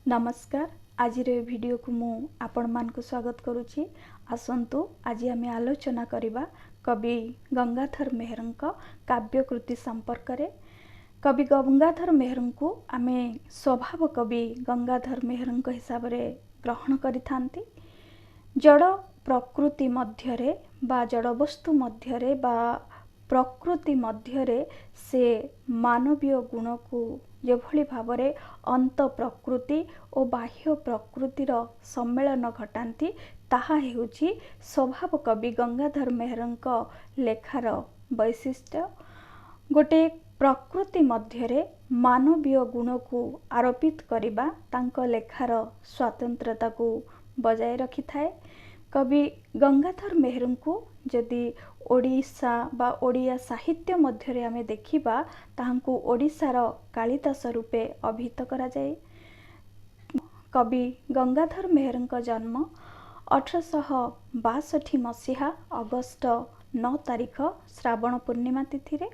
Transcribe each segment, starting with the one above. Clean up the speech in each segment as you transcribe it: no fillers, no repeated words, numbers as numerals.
नमस्कार। आज वीडियो को मु आपण मान को स्वागत करुछि। आसंतु आज आम आलोचना करिबा कवि गंगाधर मेहरंक काव्यकृति संपर्क रे। कवि गंगाधर मेहर को आमे स्वभाव कवि गंगाधर मेहरंक हिसाब रे ग्रहण करिथांती। जड़ प्रकृति मध्यरे बा जड़ वस्तु मध्यरे बा प्रकृति मध्यरे से मानवीय गुण को जेभली भावरे अंत प्रकृति और बाह्य प्रकृतिर सम्मेलन घटाती ताहा हेउछि स्वभाव कवि गंगाधर मेहरंक लेखार वैशिष्ट्य। गोटे प्रकृति मध्यरे मानवीय गुण को आरोपित करिबा तांको लेखार स्वतंत्रता को बजाय रखि थाए। कवि गंगाधर मेहर को जदि ओडिशा बा ओडिया साहित्य मध्यरे आमे देखिबा ताहांकु ओडिशार कालिदास रूपे अभिहित करा जाए। कवि गंगाधर मेहरंक जन्म 1862 मसीहा अगस्ट 9 तारिख श्रावण पूर्णिमा तिथि रे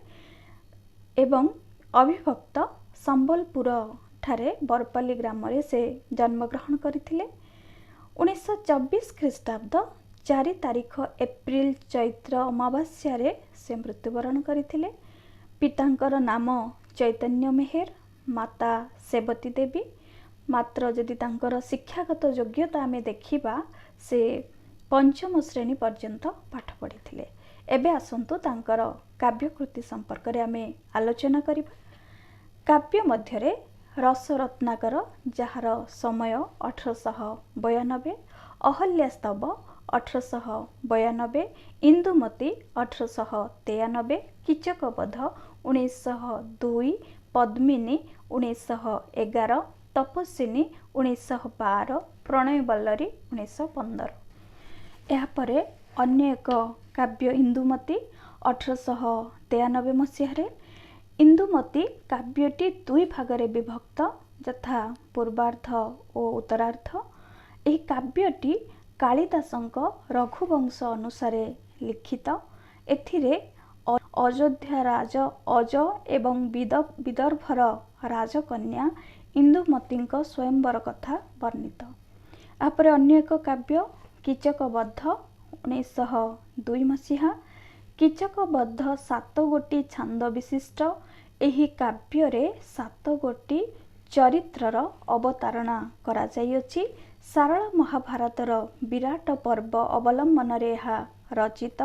एवं अविभक्त संबलपुर ठारे बरपाली ग्राम रे से जन्म ग्रहण करथिले। 1924 ख्रीष्टाब्द 4 तारिख एप्रिल चैत्र अमावास्या रे से मृत्युवरण करथिले। पितांकर नाम चैतन्य मेहर, माता सेवती देवी। मात्र जदि तांकर शिक्षागत योग्यता आमे देखिबा से पंचम श्रेणी पर्यंत पाठ पढ़िथिले। एबे आसंतु तांकर काव्यकृति संपर्क रे आमे आलोचना करिबा। काव्य मध्यरे रस रत्नाकर जार समय 1892, अहल्यास्तव 1892, इंदुमती 1893, कीचकवध 1902, पद्मिनी 1911, तपस्विनी 1912, प्रणयवल्लरी 1915। यापरे अन्य एक काव्य इंदुमती 1893 मसीह। इंदुमती काव्यटी दुई भागरे विभक्त यथा पूर्वार्ध और उत्तरार्ध। यह काव्यटी कालिदासंक रघुवंश अनुसार लिखित। एथिरे अयोध्या राज अज एवं विदर्भर राजकन्या इंदुमतींक स्वयंवर कथा वर्णित। आपरे अन्य एक काव्य कीचकवध 1902 मसीहा। कीचकवध 7 गोटी छांद विशिष्ट। एही काव्य रे 7 गोटी चरित्रर अवतारणा करा जाइछि। सारला महाभारतर विराट पर्व अवलंबन रे यह रचित।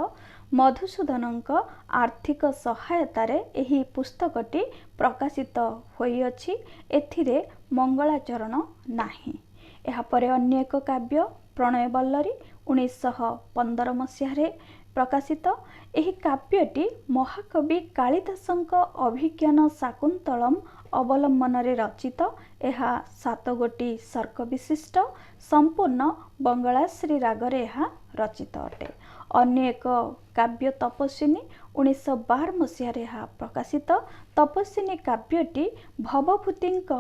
मधुसूदनक आर्थिक सहायतारे एही पुस्तकटी प्रकाशित होइछि। एथिरे मंगलाचरण नाही। एहा परे अन्य एक काव्य प्रणयवल्लरी 1915 मसीह प्रकाशित। एही काव्यटी महाकवि कालिदासंक अभिज्ञान शाकुंतलम अवलंबन रे रचित। एहा 7 गोटी सर्क विशिष्ट। संपूर्ण बंगलाश्री रागरे एहा रचित अटे। अन्य एक काव्य तपस्विनी 1912 मसीह प्रकाशित। तपस्विनी काव्यटी भवभूतिंक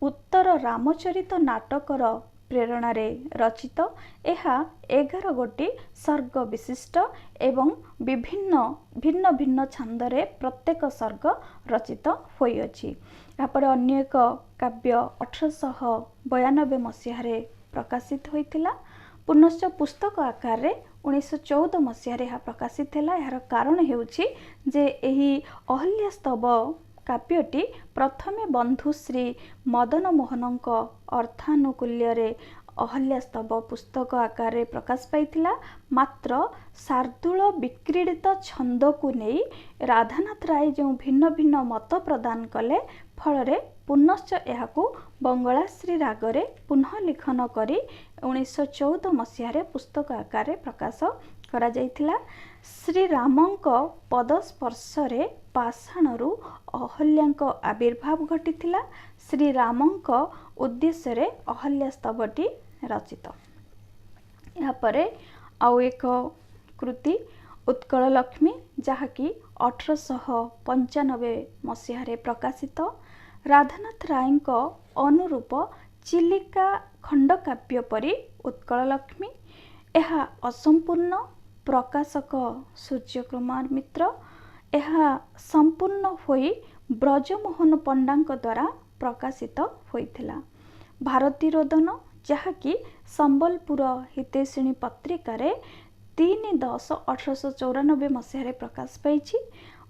उत्तर रामचरित नाटकर प्रेरणा रे रचित। एहा 11 गोटी सर्ग विशिष्ट एवं विभिन्न भिन्न भिन्न छंदरे प्रत्येक सर्ग रचित होइछि। यापर अन्य एक काव्य 1892 मसीह प्रकाशित होइथिला। पुनश्च पुस्तक आकार रे 1914 मसीह प्रकाशित हैला। यार कारण हेउछि जे एही अहल्यास्तव काव्यटी प्रथमे बंधु श्री मदन मोहनक अर्थानुकूल्य रे अहल्यास्तव पुस्तक आकार रे प्रकाश पाइथिला। मात्र शार्दूल विक्रीडित छंद को नहीं राधानाथ राय जो भिन्न भिन्न मत प्रदान कले फल पुनश्च यहाकू बंगलाश्री रागरे पुनः लिखन करी 1914 मसीह पुस्तक आकार रे प्रकाश करा जाइथिला। श्री रामंक पदस्पर्श रे पाषाणरू अहल्याक आविर्भाव घटिथिला। श्री रामंक उद्देश्य रे अहल्यास्तवटी रचित। यहाँ परे आउ एक कृति उत्कल लक्ष्मी जहाँकि 1895 मसीह प्रकाशित। राधानाथ रायंक अनुरूप चिलिका खंडकाव्य परी उत्कल लक्ष्मी। यह असंपूर्ण प्रकाशक सूर्य कुमार मित्र। यह संपूर्ण होई ब्रजमोहन पंडांक द्वारा प्रकाशित होइथिला। ଭାରତୀ ରୋଦନ, ଯାହାକି ସମ୍ବଲପୁର ହିତୈଷିଣୀ ପତ୍ରିକାରେ 3/10/1894 ମସିହାରେ ପ୍ରକାଶ ପାଇଛି।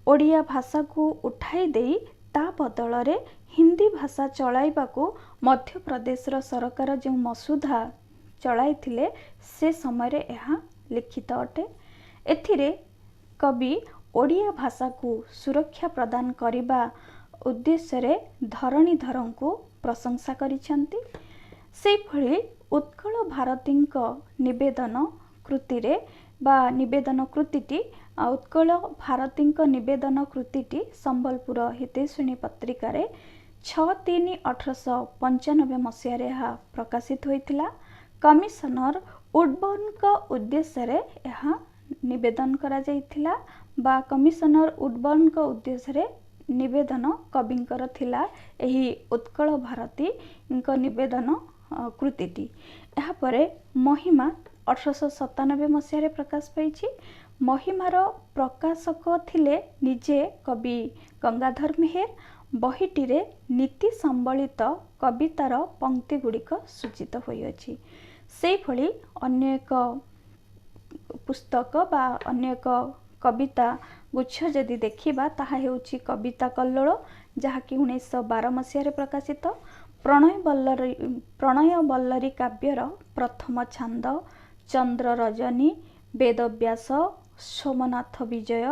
ଓଡ଼ିଆ ଭାଷାକୁ ଉଠାଇ ଦେଇ ତା ବଦଳରେ ହିନ୍ଦୀ ଭାଷା ଚଳାଇବାକୁ ମଧ୍ୟପ୍ରଦେଶର ସରକାର ଯେଉଁ ମସୁଧା ଚଳାଇଥିଲେ ସେ ସମୟରେ ଏହା ଲିଖିତ ଅଟେ। ଏଥିରେ କବି ଓଡ଼ିଆ ଭାଷାକୁ ସୁରକ୍ଷା ପ୍ରଦାନ କରିବା ଉଦ୍ଦେଶ୍ୟରେ ଧରଣୀଧରଙ୍କୁ ପ୍ରଶଂସା କରିଛନ୍ତି। ସେହିଭଳି ଉତ୍କଳ ଭାରତୀଙ୍କ ନିବେଦନ କୃତିରେ ବା ନିବେଦନ କୃତିଟି ଉତ୍କଳ ଭାରତୀଙ୍କ ନିବେଦନ କୃତିଟି ସମ୍ବଲପୁର ହିତୈଷିଣୀ ପତ୍ରିକାରେ 6/3/1895 ମସିହାରେ ଏହା ପ୍ରକାଶିତ ହୋଇଥିଲା। କମିଶନର ଉଡବର୍ଣ୍ଣଙ୍କ ଉଦ୍ଦେଶ୍ୟରେ ଏହା ନିବେଦନ କରାଯାଇଥିଲା ବା କମିଶନର ଉଡବର୍ଣ୍ଣଙ୍କ ଉଦ୍ଦେଶ୍ୟରେ ନିବେଦନ କବିଙ୍କର ଥିଲା ଏହି ଉତ୍କଳ ଭାରତୀଙ୍କ ନିବେଦନ କୃତିଟି। ଏହାପରେ ମହିମା 1897 ମସିହାରେ ପ୍ରକାଶ ପାଇଛି। ମହିମାର ପ୍ରକାଶକ ଥିଲେ ନିଜେ କବି ଗଙ୍ଗାଧର ମେହେର। ବହିଟିରେ ନୀତି ସମ୍ବଳିତ କବିତାର ପଂକ୍ତି ଗୁଡ଼ିକ ସୂଚିତ ହୋଇଅଛି। ସେହିଭଳି ଅନ୍ୟ ଏକ ପୁସ୍ତକ ବା ଅନ୍ୟ ଏକ କବିତା ଗୁଚ୍ଛ ଯଦି ଦେଖିବା ତାହା ହେଉଛି କବିତା କଲ୍ଲୋଳ, ଯାହାକି 1912 ମସିହାରେ ପ୍ରକାଶିତ। ପ୍ରଣୟ ବଲ୍ଲରୀ କାବ୍ୟର ପ୍ରଥମ ଛାନ୍ଦ, ଚନ୍ଦ୍ର ରଜନୀ, ବେଦବ୍ୟାସ, ସୋମନାଥ ବିଜୟ,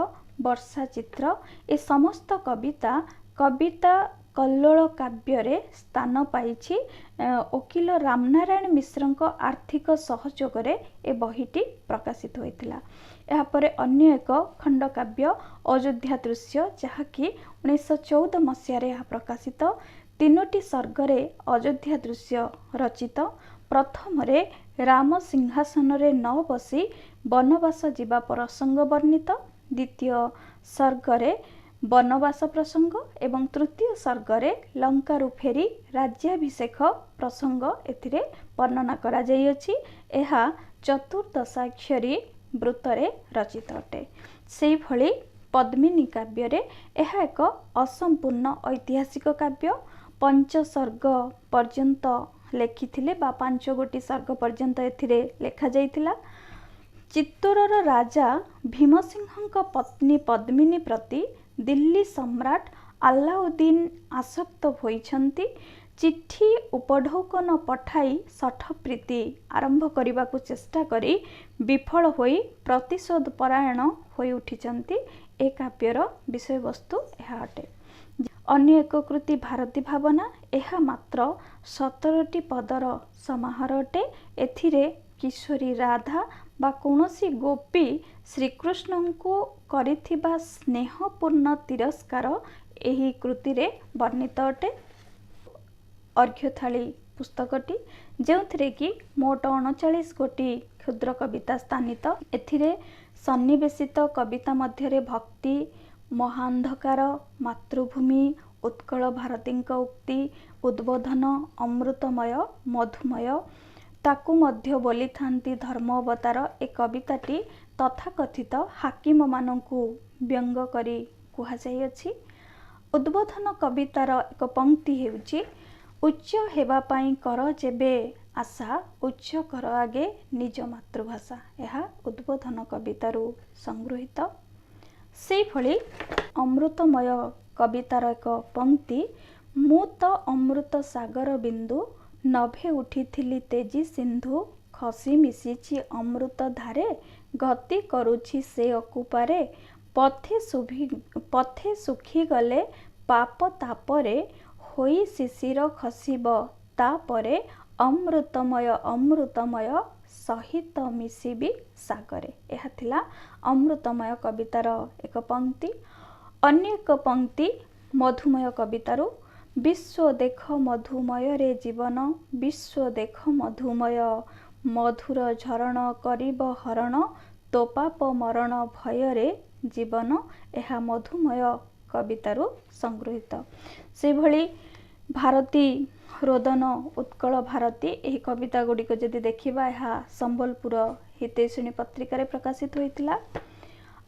ବର୍ଷା ଚିତ୍ର ଏ ସମସ୍ତ କବିତା କବିତା କଲ୍ଲୋଳ କାବ୍ୟରେ ସ୍ଥାନ ପାଇଛି। ଓକିଲ ରାମନାରାୟଣ ମିଶ୍ରଙ୍କ ଆର୍ଥିକ ସହଯୋଗରେ ଏ ବହିଟି ପ୍ରକାଶିତ ହୋଇଥିଲା। ଏହାପରେ ଅନ୍ୟ ଏକ ଖଣ୍ଡକାବ୍ୟ ଅଯୋଧ୍ୟା ଦୃଶ୍ୟ, ଯାହାକି 1914 ମସିହାରେ ଏହା ପ୍ରକାଶିତ। 3ଟି ସର୍ଗରେ ଅଯୋଧ୍ୟା ଦୃଶ୍ୟ ରଚିତ। ପ୍ରଥମରେ ରାମ ସିଂହାସନରେ ନ ବସି ବନବାସ ଯିବା ପ୍ରସଙ୍ଗ ବର୍ଣ୍ଣିତ, ଦ୍ୱିତୀୟ ସର୍ଗରେ ବନବାସ ପ୍ରସଙ୍ଗ ଏବଂ ତୃତୀୟ ସର୍ଗରେ ଲଙ୍କାରୁ ଫେରି ରାଜ୍ୟାଭିଷେକ ପ୍ରସଙ୍ଗ ଏଥିରେ ବର୍ଣ୍ଣନା କରାଯାଇଅଛି। ଏହା ଚତୁର୍ଦ୍ଦଶାକ୍ଷରୀ ବୃତ୍ତରେ ରଚିତ ଅଟେ। ସେହିଭଳି ପଦ୍ମିନୀ କାବ୍ୟରେ ଏହା ଏକ ଅସମ୍ପୂର୍ଣ୍ଣ ଐତିହାସିକ କାବ୍ୟ। 5 ସର୍ଗ ପର୍ଯ୍ୟନ୍ତ ଲେଖିଥିଲେ ବା 5 ଗୋଟି ସର୍ଗ ପର୍ଯ୍ୟନ୍ତ ଏଥିରେ ଲେଖାଯାଇଥିଲା। ଚିତ୍ତୋରର ରାଜା ଭୀମସିଂହଙ୍କ ପତ୍ନୀ ପଦ୍ମିନୀ ପ୍ରତି ଦିଲ୍ଲୀ ସମ୍ରାଟ ଆଲ୍ଲାଉଦ୍ଦିନ ଆସକ୍ତ ହୋଇଛନ୍ତି। ଚିଠି ଉପଢୌକନ ପଠାଇ ଶଠପ୍ରୀତି ଆରମ୍ଭ କରିବାକୁ ଚେଷ୍ଟା କରି ବିଫଳ ହୋଇ ପ୍ରତିଶୋଧ ପରାୟଣ ହୋଇ ଉଠିଛନ୍ତି। ଏ କାବ୍ୟର ବିଷୟବସ୍ତୁ ଏହା ଅଟେ। ଅନ୍ୟ ଏକ କୃତି ଭାରତୀ ଭାବନା। ଏହା ମାତ୍ର 17ଟି ପଦର ସମାହାର ଅଟେ। ଏଥିରେ କିଶୋରୀ ରାଧା ବା କୌଣସି ଗୋପୀ ଶ୍ରୀକୃଷ୍ଣଙ୍କୁ କରିଥିବା ସ୍ନେହପୂର୍ଣ୍ଣ ତିରସ୍କାର ଏହି କୃତିରେ ବର୍ଣ୍ଣିତ ଅଟେ। ଅର୍ଘ୍ୟଥାଳି ପୁସ୍ତକଟି, ଯେଉଁଥିରେ କି ମୋଟ 39 ଗୋଟି କ୍ଷୁଦ୍ର କବିତା ସ୍ଥାନିତ। ଏଥିରେ ସନ୍ନିବେଶିତ କବିତା ମଧ୍ୟରେ ଭକ୍ତି, ମହାନ୍ଧକାର, ମାତୃଭୂମି, ଉତ୍କଳ ଭାରତୀଙ୍କ ଉକ୍ତି, ଉଦ୍ବୋଧନ, ଅମୃତମୟ, ମଧୁମୟ, ତାକୁ ମଧ୍ୟ ବୋଲିଥାନ୍ତି ଧର୍ମ ଅବତାର ଏ କବିତାଟି ତଥାକଥିତ ହାକିମମାନଙ୍କୁ ବ୍ୟଙ୍ଗ କରି କୁହାଯାଇଅଛି। ଉଦ୍ବୋଧନ କବିତାର ଏକ ପଂକ୍ତି ହେଉଛି, ଉଚ୍ଚ ହେବା ପାଇଁ କର ଯେବେ ଆଶା, ଉଚ୍ଚ କର ଆଗେ ନିଜ ମାତୃଭାଷା। ଏହା ଉଦ୍ବୋଧନ କବିତାରୁ ସଂଗୃହୀତ। ସେହିଭଳି ଅମୃତମୟ କବିତାର ଏକ ପଂକ୍ତି, ମୁଁ ତ ଅମୃତ ସାଗର ବିନ୍ଦୁ, ନଭେ ଉଠିଥିଲି ତେଜି ସିନ୍ଧୁ, ଖସି ମିଶିଛି ଅମୃତ ଧାରେ, ଗତି କରୁଛି ସେ ଅକୁପାରେ, ପଥେ ଶୁଖିଗଲେ ପାପ ତାପରେ, ହୋଇ ଶିଶିର ଖସିବ ତାପରେ, ଅମୃତମୟ ଅମୃତମୟ ସହିତ ମିଶିବି ସାଗରେ। ଏହା ଥିଲା ଅମୃତମୟ କବିତାର ଏକ ପଂକ୍ତି। ଅନ୍ୟ ଏକ ପଂକ୍ତି ମଧୁମୟ କବିତାରୁ, ବିଶ୍ୱ ଦେଖ ମଧୁମୟରେ ଜୀବନ, ବିଶ୍ୱ ଦେଖ ମଧୁମୟ, ମଧୁର ଝରଣ କରିବ ହରଣ, ତୋ ପାପ ମରଣ ଭୟରେ ଜୀବନ। ଏହା ମଧୁମୟ କବିତାରୁ ସଂଗୃହୀତ। ସେହିଭଳି ଭାରତୀ ରୋଦନ, ଉତ୍କଳ ଭାରତୀ ଏହି କବିତା ଗୁଡ଼ିକ ଯଦି ଦେଖିବା, ଏହା ସମ୍ବଲପୁର ହିତୈଷିଣୀ ପତ୍ରିକାରେ ପ୍ରକାଶିତ ହୋଇଥିଲା।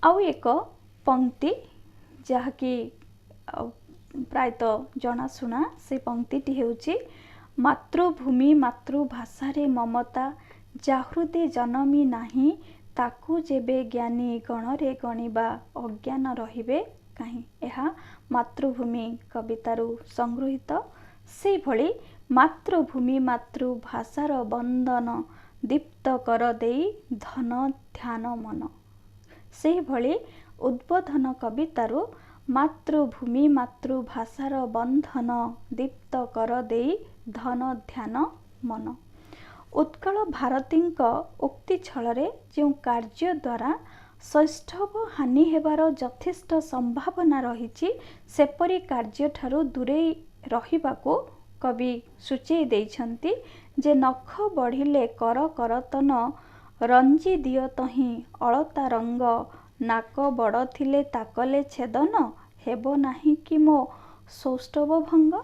ଆଉ ଏକ ପଂକ୍ତି ଯାହାକି ପ୍ରାୟତଃ ଜଣାଶୁଣା, ସେ ପଂକ୍ତିଟି ହେଉଛି, मातृभूमि मातृभाषारे ममता जाहृदे जनमी नाही ताकू जेबे ज्ञानी गणरे गणिबा अज्ञान रहिबे काहीं। यह मातृभूमि कवितारू संगृहीत। से भली मातृभूमि मातृभाषार बंदन दीप्त कर देई धन ध्यान मन। से भली उद्बोधन कवितारू मातृभूमि मातृभाषार बंधन दीप्त कर देई धन ध्यान मन। उत्कल भारतीଙ୍କ उक्ति छଳରେ जो कार्य द्वारा शैष्ठव हानि हेबार यथेष्ट संभावना रही सेपरी कार्य ठारू दूरे रहिबाको कवि सूचई देइछन्ति जे नख बढ़िले कर करतन रंजी दियो तही अलता रंग नाक बड़ थिले ताकले छेदन हेबो नाही कि मो सौष्ठव भंग।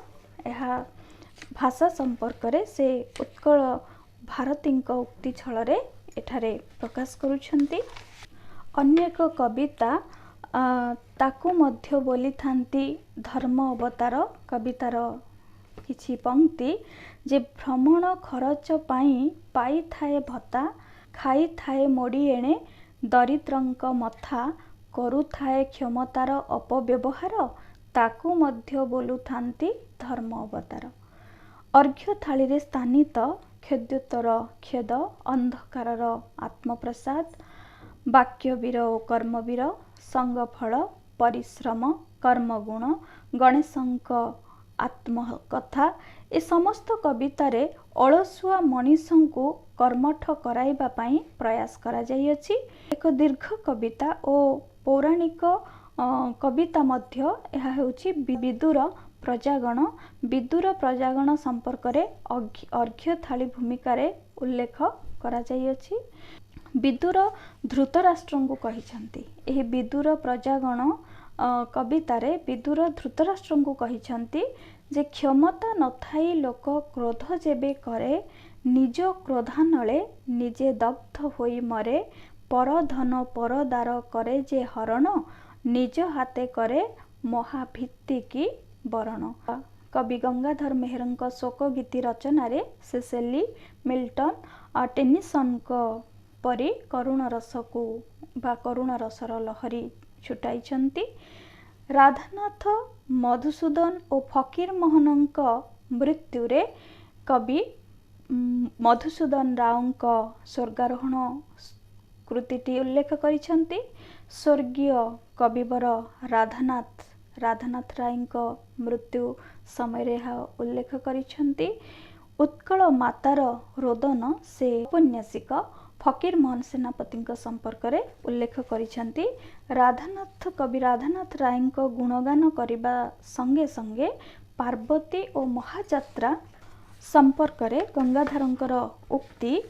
यह भाषा संपर्क रे से उत्कल भारतीଙ୍କ उक्ति छଳରେ एठारे प्रकाश करुछन्ति। अन्य एक कविता ताकू मध्य बोली थांती धर्म अवतार कवितार किछि पंक्ति जे भ्रमण खरच पाई पाई थाए भत्ता खाई थाए मोड़ी एणे दरिद्रंक मथा करू थाए क्षमतार अपव्यवहार ताकू मध्य बोलू थांती धर्म अवतार। अर्घ्य थाली रे स्थानित खेद्योत्तर खेद अंधकारर आत्मप्रसाद वाक्यवीर और कर्मवीर संगफल परिश्रम कर्मगुण गणेशंक आत्मकथा ए समस्त कवितारे अलसुआ मनीषंकु कर्मठ कराइबा पाई प्रयास करा जाइअछि। एक दीर्घ कविता और पौराणिक कविता मध्य यह हेउछि विदुर प्रजागण। विदुर प्रजागण संपर्क रे अर्घ्य थाली भूमिका उल्लेख करा जाइअछि। विदुर धृतराष्ट्र को कहिछन्ति। एही विदुर प्रजागण कवितारे विदुर धृतराष्ट्र को कहिछन्ति जे क्षमता नथाई लोक क्रोध जेबे करे निज क्रोधानले निजे दग्ध होई मरे पर धन पर दार करे जे हरण निज हाथे करे महाभित्ति की बरण। कवि गंगाधर मेहरଙ୍କ शोक गीति रचना से सेली मिल्टन टेनिसन परी करुण रस को बा करुण रसर लहरी छुटाइछन्ति। राधानाथ मधुसूदन और फकीर मोहनଙ୍କ मृत्युरे कवि मधुसूदन रावଙ୍କ स्वर्गारोहण कृतिटी उल्लेख करिछन्ति। स्वर्गीय कविवर राधानाथ रायଙ୍କ मृत्यु समय उल्लेख करिछन्ति। उत्कल मातार रोदन से उपन्यासिक फकीर मोहन सेनापति संपर्क रे उल्लेख करिछन्ति। कवि राधानाथ रायଙ୍କ गुणगान करिबा संगे संगे पार्वती और महाजात्रा संपर्क रे गंगाधरंकर उक्ति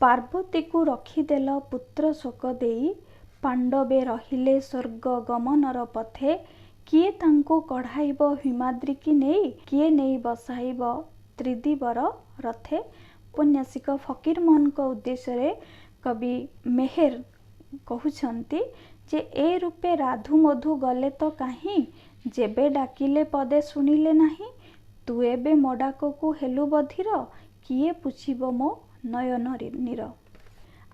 पार्वती को रखिदेल पुत्र शोक देई पांडवे रहिले स्वर्ग गमनर पथे किए तांको कढ़ाइब हिमाद्री की नेई किए नेई बसाइब त्रिदिवर रथे। उपन्यासिक फकीर मोहन को उद्देश्य रे कवि मेहेर कहउछन्ति जे ए रूपे राधु मधु गले तो काहीं जेबे डाकिले पदे सुनिले नाही तू एबे मोडाक को हेलु बधिर किए पुछिब मो नयन नीर।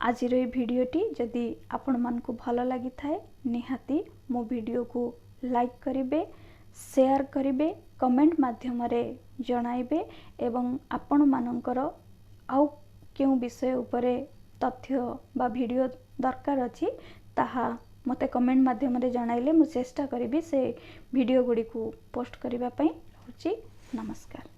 आज भिडियोटी जदि आपण मानकु भल लगी थाए निहाती मो वीडियो को लाइक करिवे शेयर करिवे कमेंट माध्यम रे जणाइबे एवं आपण मानकर आउ केउ विषय उपरे तथ्य बा वीडियो दरकार अछि ताहा मते कमेंट माध्यम रे जणाइले मु चेष्टा करिबी से वीडियो गुडी को पोस्ट करिबा पई। नमस्कार।